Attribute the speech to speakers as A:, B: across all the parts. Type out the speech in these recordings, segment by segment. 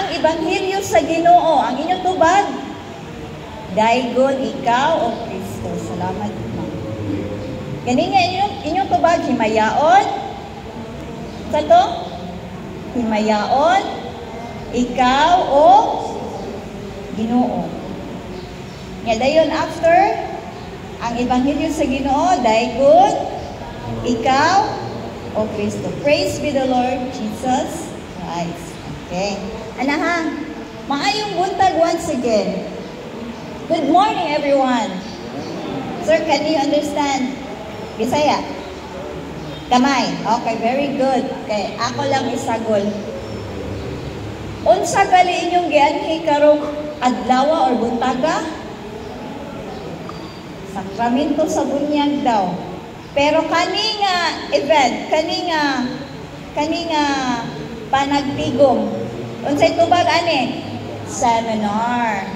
A: ang Ebanghelyo sa Ginoo, ang inyong tubag. Daygon ikaw o Kristo. Salamat, ma'am. Gani nga inyong tubag, himayaon. Sa to? Himayaon, ikaw o Ginoo. Nga dayon after, ang Ebanghelyo sa Ginoo, daygon ikaw o Kristo. Praise be the Lord Jesus Christ. Okay. Ana ha, maayong buntag once again. Good morning, everyone. Sir, can you understand Bisaya? Kamay. Okay, very good. Okay, ako lang isagol. Unsa gali inyong gianhi karong adlaw or buntaga? Sakramento sa bunyag daw. Pero kani nga event, kani nga panagtigom. Unsay tubag ani? Seminar.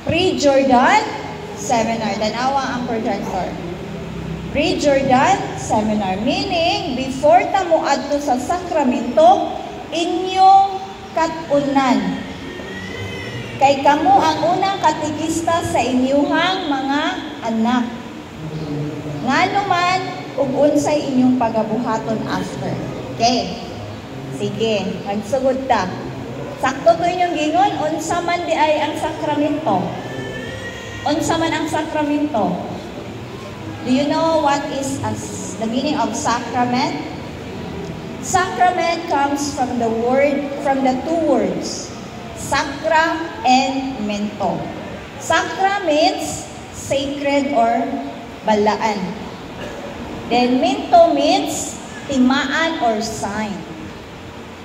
A: Pre-Jordan seminar. Tanawa ang projector. Pre-Jordan seminar. Meaning, before ta moadto sa sakramento, inyong katunan. Kay kamo ang unang katikista sa inyuhang mga anak. Ngano man ug unsay inyong pagabuhaton after. Okay. Sige, magsugod ta. Sakto to inyong gingon, unsa man di ay ang sakramento. Unsa man ang sakramento? Do you know what is the meaning of sacrament? Sacrament comes from the two words, sacra and mento. Sacra means sacred or balaan. Then mento means timaan or sign.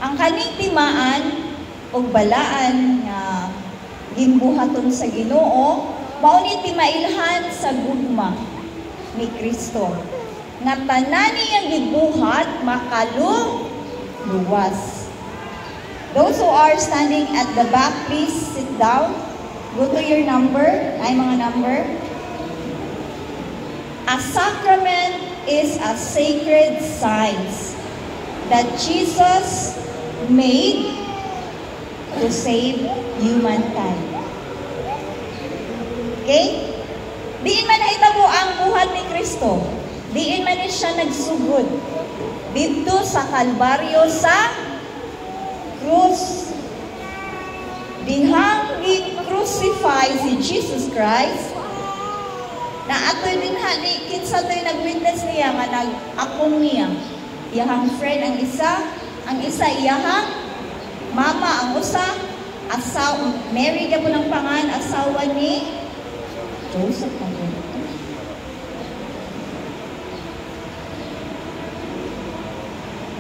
A: Ang kaning timaan o balaan nga gimbuhaton sa Ginoo, mao ni timailhan sa gugma ni Kristo. Nga tanan niyang gibuhat makaluluwas. Those who are standing at the back, please sit down. Go to your number. Ay mga number. A sacrament is a sacred signs that Jesus made to save humankind. Okay? Diin man nahitabo ang buhat ni Kristo. Diin man siya nagsugod. Dito sa Kalbaryo sa krus. Dihang i-crucify si Jesus Christ, na ato'y din ni kinsa to'y nag-witness niya nga nag-akong niya. Iyahang friend ang isa iyahang mama ang usa, Mary ka po ng pangan, asawa ni Joseph.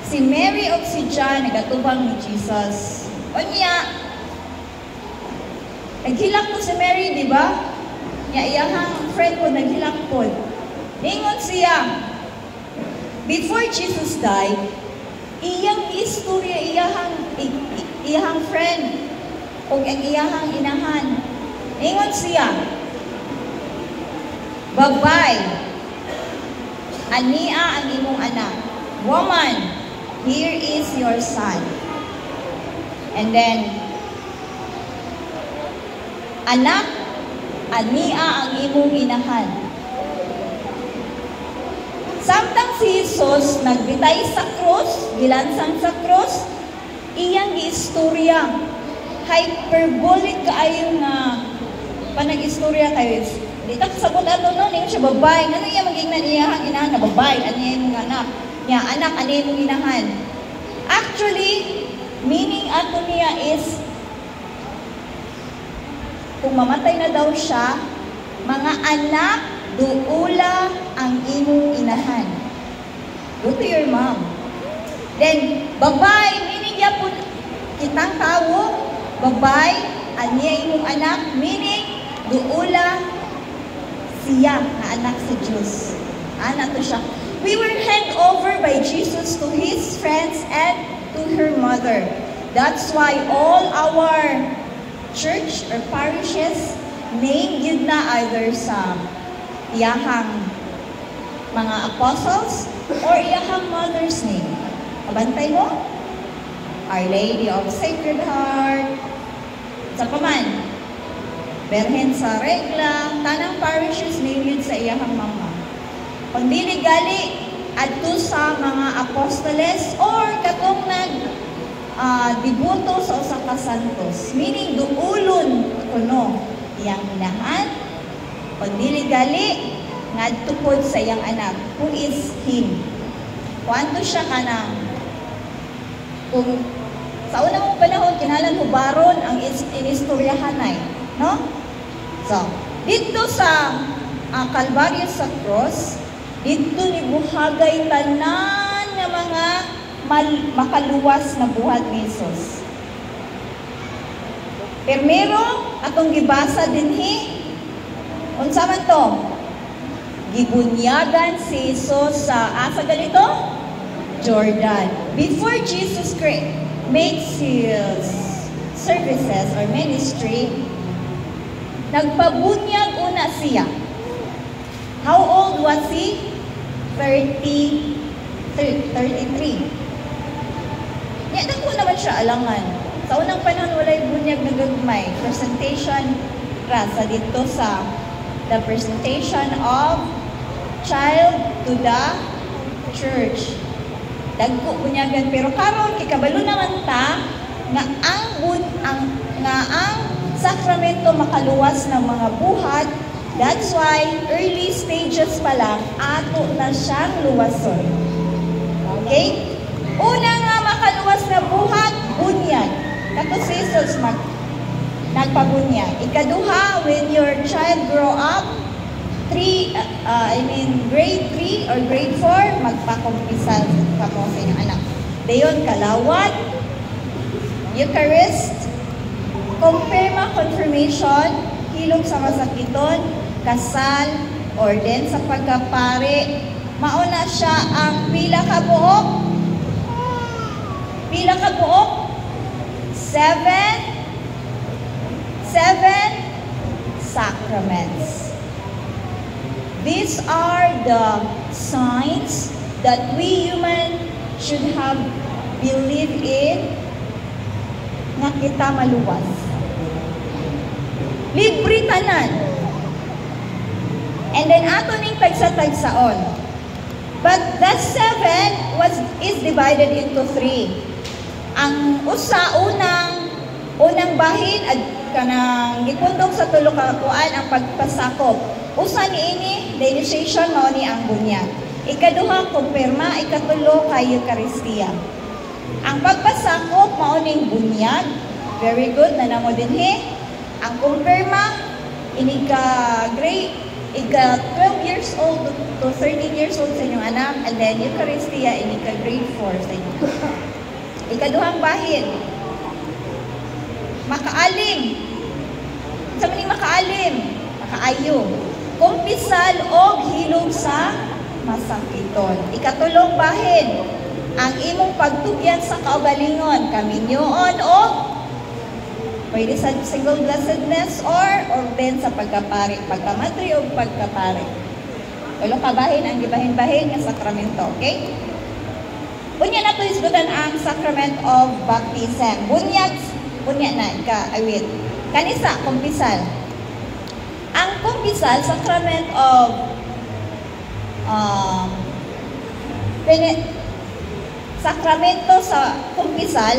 A: Si Mary o si John nagatubang ni Jesus. O niya, naghilak po si Mary, di ba? Niya iyahang friend po, naghilak po. Ningon siya, before Jesus died, iyang istorya, iyahang friend, o ang iyahang inahan. Ningon siya, babay, ania ang imong anak. Woman, here is your son. And then, anak, ania ang imong inahan. Samtang si Jesus nagbitay sa krus, gilansang sa krus, iyang giistorya. Hyperbolic kaayo nga panag-istorya kayo. Dito sa ato no, niya siya babay. Ano iya magiging iyahang inahan na babay? Ano iya mong anak? Niya, anak, ano iya mong inahan? Actually, meaning ato niya is, kung mamatay na daw siya, mga anak, duula ang imong inahan. Go to your mom. Then, babay, meaning niya po, kitang tao, babay, anya imong anak, meaning, duula siya na anak sa Diyos. Anak to siya. We were handed over by Jesus to his friends and to her mother. That's why all our church or parishes named yun na either sa iyahang mga apostles or iyahang mother's name. Abantay mo? Our Lady of Sacred Heart, Sa paman, berhen sa regla, tanang parishes nilid sa iyahang mga. Kung dili gali, adto sa mga apostoles or katong dibuto sa usa ka santos. Meaning, duulon kuno iyang inahan, kung dili gali, ngadtupod sa iyang anak, who is him. Kuanto siya kanang, kung sa unang mong panahon, kinalan hubaron ang inistoryahanay. No? So, dito sa Kalbaryo sa cross, dito ni buhagay tanan ng mga makaluwas na buhat ni Jesus. Primero, atong gibasa dinhi, unsa man to? Gibunyagan si Jesus sa asa ganito? Jordan. Before Jesus Christ makes his services or ministry, nagpabunyag una siya. How old was he? 33. Yan ako naman siya alangan. Sa unang panahon, walay bunyag na gagmay. Presentation rasa dito sa the presentation of child to the church. Dagko bunyagan, pero karon kikabalo naman ta nga ang sakramento makaluwas ng mga buhat. That's why early stages pa lang ato na siyang luwason. Okay? Una nga makaluwas na buhat, bunyag. Kato si Jesus nagpabunyag. Ikaduha, when your child grow up, grade 3 or grade 4, magpakumpisal ka mo sa inyong anak. Dayon, kalawat, Eucharist, confirmation, hilog sa masakiton, kasal, orden sa pagkapari. Mauna siya ang pila ka buok. Pila ka buok? 7 sacraments. These are the signs that we human should have believed in nga kita maluwas. Libre tanan. And then ato ning tagsa-tagsaon. But the 7 is divided into 3. Ang unang bahin at kanang gipundok sa tulo ka kuan ang pagpasakop. Usa niini, the initiation mao ni ang bunyag. Ikaduha, kumpirma, ikatulo kay Eucharistia. Ang pagpasakop mao ning bunyag. Very good na namo dinhi. Ang kumpirma ika 12 years old to 13 years old sa inyong anak, and then Eucharistia ika grade 4 sa inyong anak. Ikaduhang bahin, makaalim. Sa maning makaalim, makaayo. Kumpisal o hilog sa masakiton. Ikatulong bahin, ang imong pagtugyan sa kaugalingon, kaminyoon o pwede sa single blessedness or orden sa pagkapari, pagkamatri o pagkapari. Tulo kabahin ang gibahin-bahin nga sakramento, okay? Bunya na ito isgutan ang sacrament of baptism. Bunyag na, awit. Kanisa, kumpisal. Ang kumpisal, sacrament of sakramento sa kumpisal,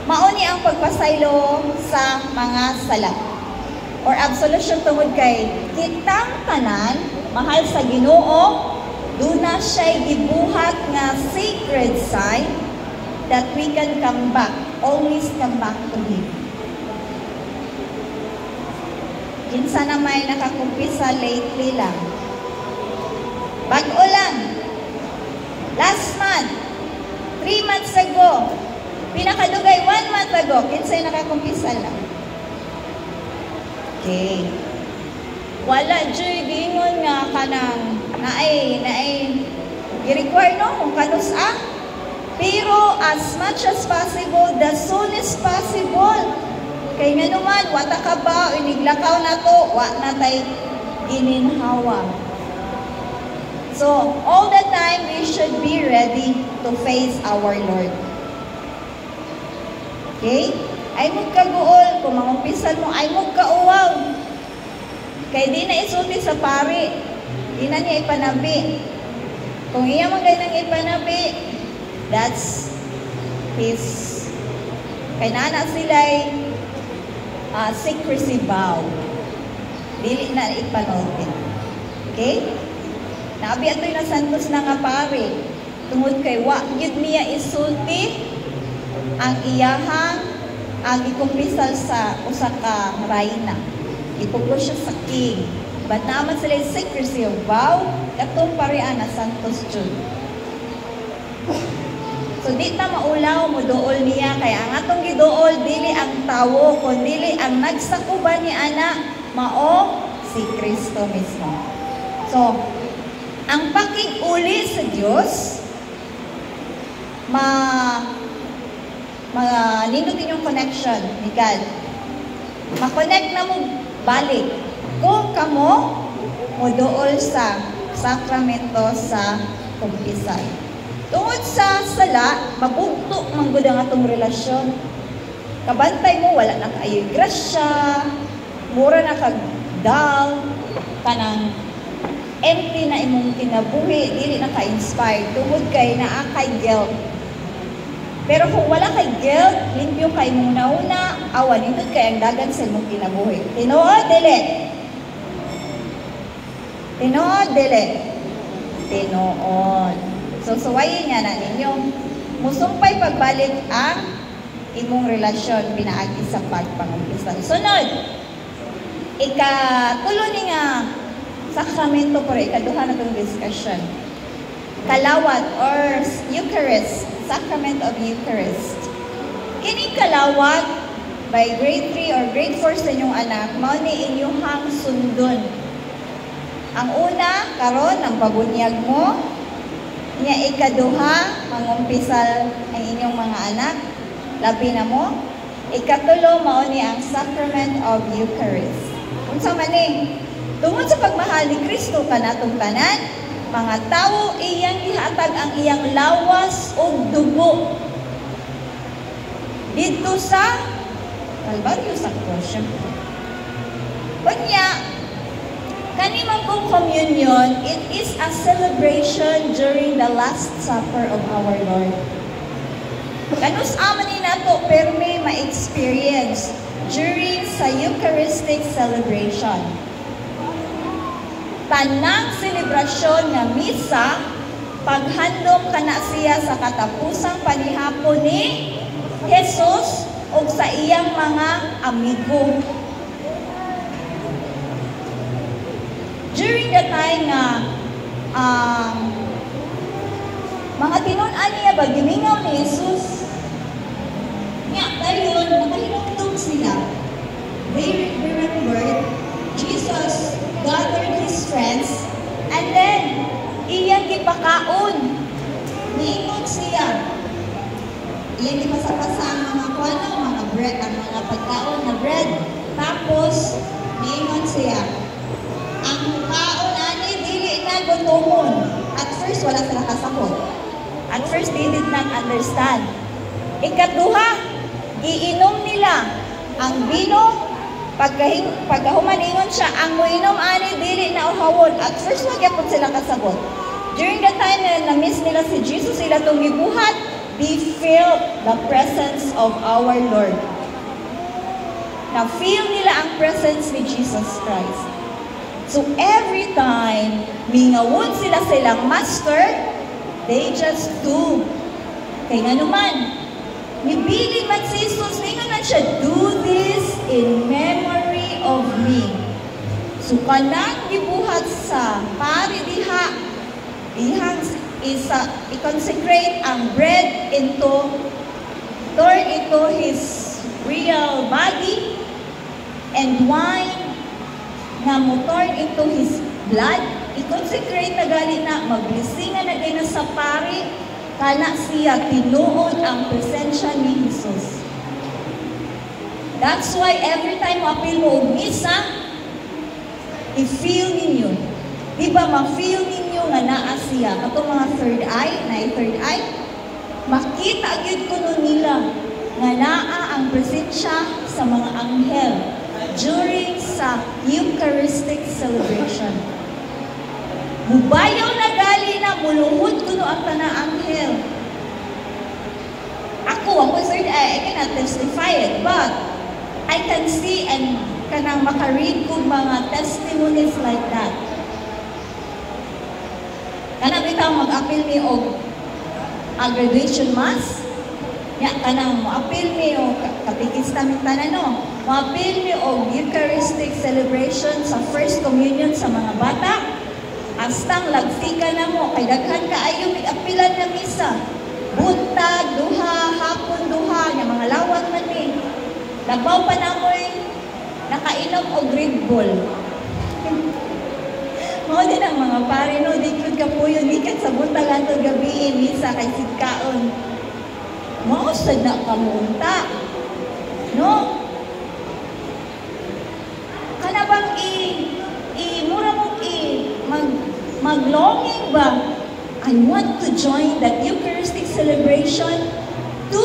A: mauni ang pagpasaylo sa mga sala or absolution tungod kay kitang tanan mahal sa Ginoo, duna siya'y gibuhat nga sacred sign that we can come back, always come back to Him. Kinsa na may nakakumpisa lately lang. Bago lang. Last month, 3 months ago, pinakadugay 1 month ago, kinsay nakakumpisa lang. Okay. Wala dyan gingon nga kanang naay i-require no kung kanus pero as much as possible, the soon as possible. Kay nga naman, wata ka ba, iniglakaw na to, wat na tay gininhawa. So, all the time, we should be ready to face our Lord. Okay? ay mo kaguol, kung mangumpisan mo, ay mo kauwaw. Kaya di na isulti sa pari, di na niya ipanabi. Kung iya magay nang ipanabi, that's his, kaya na sila'y secrecy vow. Dili na ipanolti. Okay? Naabi ato'y na santos na nga pari, tungod kay wa yun niya isulti ang iyahang ang ikumpisal sa usa ka rayna. Ipuglo siya sa king. But naman sila yung secrecy of vow, katong parian na santos jud. So di ta maulaw mo dool niya, kaya ang atong gidool dili ang tawo, kundi ang nagsakuban ni ana mao si Kristo mismo. So ang pakig-uli sa Dios nindot inyong connection ni God. Ma-connect na mo balik kung kamo mo dool sa sakramento sa kumpisal. Tungod sa sala, mabugto manggod ang atong relasyon. Kabantay mo, wala na kayo grasya, mura na kag-dull, kanang empty na imong kinabuhi, dili na ka-inspire, tungod kay naa kay guilt. Pero kung wala kay guilt, limpyo kay mong nauna, awan, nindot kay ang dagan sa imong kinabuhi. Tinuod, dili. Tinuod, dili. Tinuod. So, suwayin nga na ninyo. Musumpay pagbalik ang imong relasyon pinaagi sa pagpangumpisan. Sunod, ikatulo ni nga sakramento por ikaduha na itong discussion. Kalawat or Eucharist, Sacrament of Eucharist. Kining kalawat by grade 3 or grade 4 sa inyong anak, mao ni inyong sundon. Ang una, karon ang pabunyag mo, niya ikaduha, mangumpisal ang inyong mga anak, labi na mo. Ikatulo, mao ni ang Sacrament of Eucharist. Unsa man ni? Tungod sa pagmahal ni Kristo kanatong tanan, mga tao iyang gihatag ang iyang lawas o dugo dito sa Calvario sa Cross. Kanya, kanimang kong communion, it is a celebration during the Last Supper of our Lord. Kanus amanin nato pero may ma-experience during sa Eucharistic celebration. Tanang selebrasyon nga misa, paghandom kana siya sa katapusang panihapon ni Jesus o sa iyang mga amigo. During the time nga mga tinon-an niya ba gimingaw ni Jesus, nga dayon nakahinumdum sila. They remembered Jesus gathered his friends and then iyang gipakaon. Niingon siya. Iyang gipasapasa ang mga kwano, mga bread, ang mga pagkaon na bread. Tapos, niingon siya. Ang kaon ani dili na gutomon. At first, wala sila kasakot. At first, they did not understand. Ikaduha, iinom nila ang vino. Pagkahumaningon siya, ang muinom ani dili na uhawon. At first, magyapon sila kasabot. During the time na na-miss nila si Jesus, sila itong gibuhat, they felt the presence of our Lord. Na-feel nila ang presence ni Jesus Christ. So every time, mingawon sila silang master, they just do. Kaya nga naman, nibili man si Jesus, ningon man siya, do this in memory of me. So kanang gibuhat sa pari diha, ihang i-consecrate ang bread turn into his real body, and wine nga mo turn into his blood, i-consecrate na gali na, maglisingan na din sa pari, kana siya tinuod ang presensya ni Jesus. That's why every time mapil mo og misa, i-feel ninyo. Diba ma-feel ninyo nga naa siya. Katong mga third eye, makita gyud kuno nila nga naa ang presensya siya sa mga anghel during sa Eucharistic celebration. Mubayaw na gali na, muluhod kuno ang tanang anghel. Ako, sir, I cannot testify it, but I can see and kanang makaread ko mga testimonies like that. Kanang bitaw mag-appeal mi og graduation mass, ya kanang mo-appeal mi og katikista mi tanan no, mo-appeal mi og Eucharistic celebration sa First Communion sa mga bata. Astang lagtika na mo kay daghan kaayo mi-appealan na misa. Buntag, duha, hapon, duha, yung mga lawat man ni. Nagbaw pa na mo'y nakainom o Red Bull. Mga din ang mga pare, no, di good ka po yun, ikat sa buntag ato gabi, misa kay sitkaon. Mausad na kamunta. No? Kana bang mura mong maglonging ba? I want to join that Eucharistic celebration to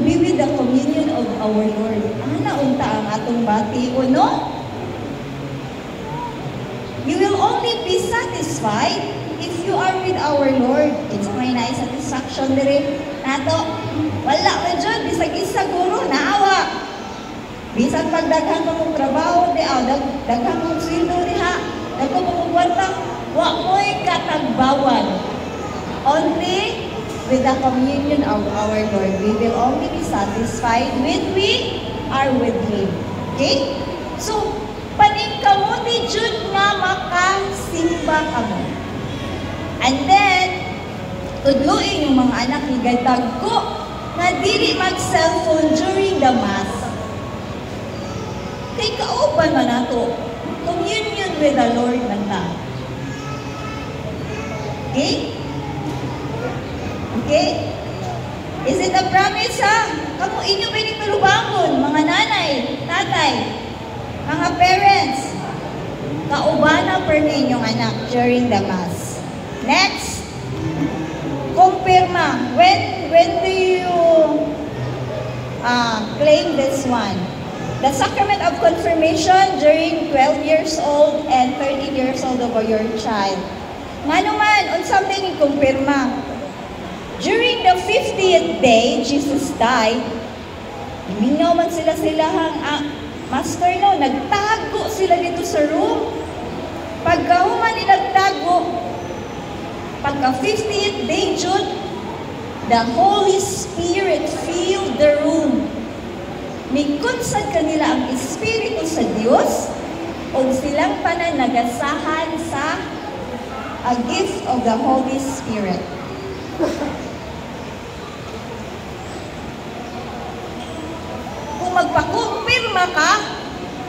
A: be with the communion of our Lord. Ana unta ang atong bati o no? You will only be satisfied if you are with our Lord. It's may satisfaction dire nato. Wala ka dyan, bisag isa guro, naawa. Bisag pagdaghan mo mong trabaho, daghan mong sweldo diha, daghan mong kwarta, wa mo'y katagbawan. Only with the communion of our Lord, we will only be satisfied when we are with Him. Okay? So, paningkamuti jud nga makasimba kamo. And then, tudluin yung mga anak ni Gaytagko na dili mag-cellphone during the Mass. Kay kauban man nato, communion with the Lord man ta. Okay? Okay? Is it a promise, ha? Kamu inyo ba yung tulubangon, mga nanay, tatay, mga parents, kaubana per ninyong anak during the Mass. Next, kumpirma. When do you claim this one? The sacrament of confirmation during 12 years old and 13 years old of your child. Nga naman, unsam din yung kumpirma. During the 50th day, Jesus died. Imingaw man sila-silahang master no, nagtago sila dito sa room. Pagkahuman ni nagtago, pagka 50th day June, the Holy Spirit filled the room. Mikunsad kanila ang Espiritu sa Dios o silang pananagasahan sa a gift of the Holy Spirit. Kung magpakumpirma ka,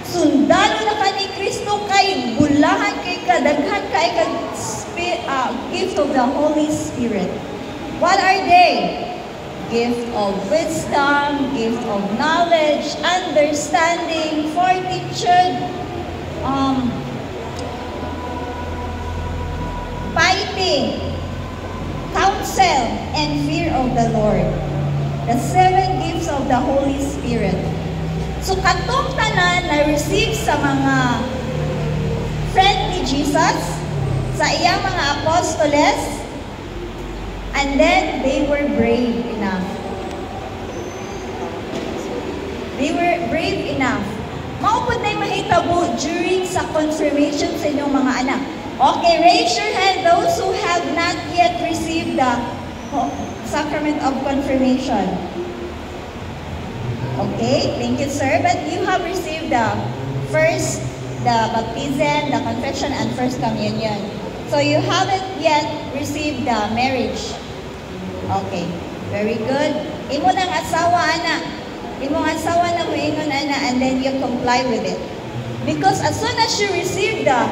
A: sundalo na ka ni Kristo kay bulahan kay kadaghan kay gift of the Holy Spirit. What are they? Gift of wisdom, gift of knowledge, understanding, fortitude, piety, counsel, and fear of the Lord. The 7 gifts of the Holy Spirit. So katong tanan na receive sa mga friend ni Jesus, sa iyang mga apostoles, and then they were brave enough. They were brave enough. Maupod na yung mahitabo during sa confirmation sa inyong mga anak. Okay, raise your hand those who have not yet received the sacrament of confirmation. Okay, thank you, sir. But you have received the first, the baptism, the confession, and first communion. So you haven't yet received the marriage. Okay, very good. Imo nang asawa, ana. Imo ang asawa na mo ingon, ana, and then you comply with it. Because as soon as you receive the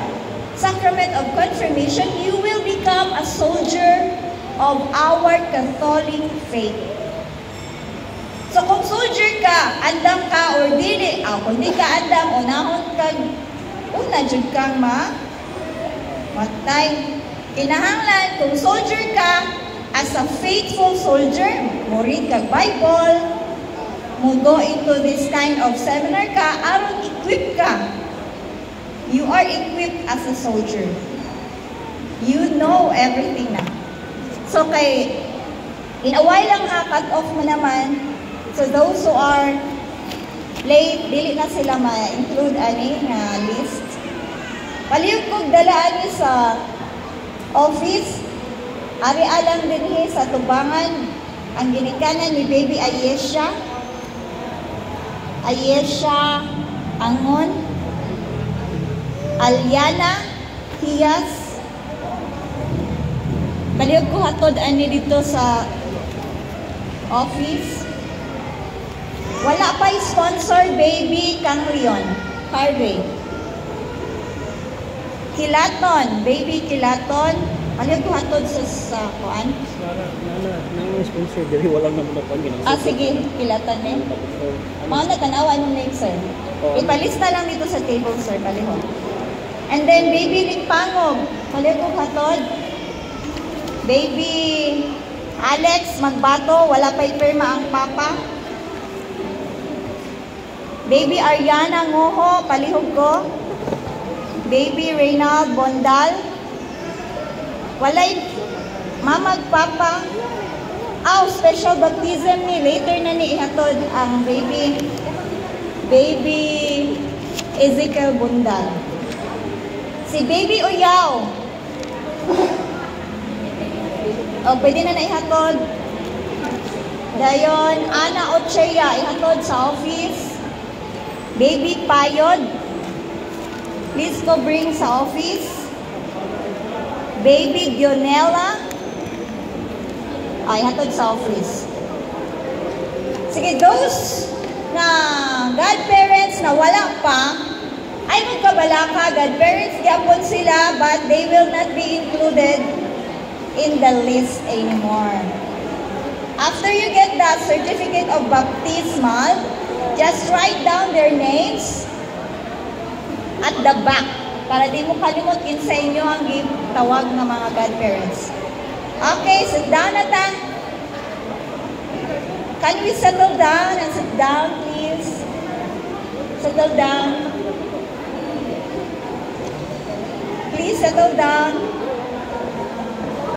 A: sacrament of confirmation, you will become a soldier of our Catholic faith. So kung soldier ka, andam ka or dili, kung di ka andam, unahon kag, una jud kang matay. Kinahanglan, kung soldier ka, as a faithful soldier, mo read kag Bible, mo go into this kind of seminar ka, aron equip ka. You are equipped as a soldier. You know everything na. So kay, in a while lang ha, cut off mo naman. So those who are late, dili na sila ma-include ani nga list. Palihog kog dalaan niyo sa office. Ari alam din sa tubangan ang ginikanan ni Baby Ayesha. Ayesha Angon. Aliana Hiyas. Palihog ko hatod ani dito sa office. Wala pa sponsor Baby Kang Leon. Harvey. Kilaton, Baby Kilaton. Ano ko hatod sa kuan?
B: Nang sponsor diri wala naman ako ginang.
A: Sige, Kilatan eh. Mga natanawa nung name, sir. Ipalista lang dito sa table, sir, palihon. And then Baby Lingpangog. Ano ko hatod? Baby Alex Magbato, wala pa ipirma ang papa. Baby Ariana Ngoho, palihog ko. Baby Reynald Bondal. Walay mamag papa. Special baptism ni. Later na ni ihatod ang baby Ezekiel Bondal. Si Baby Uyaw. Pwede na ihatod. Dayon, Ana Ocheya, ihatod sa office. Baby Payod. Please go bring sa office. Baby Dionela. Hatod sa office. Sige, those na godparents na wala pa, ay magkabalaka, godparents gyapon sila, but they will not be included in the list anymore. After you get that certificate of baptismal, just write down their names at the back para di mo kalimot sa inyo ang tawag ng mga godparents. Okay, sit down na ta. Can we settle down and sit down, please? Settle down. Please settle down.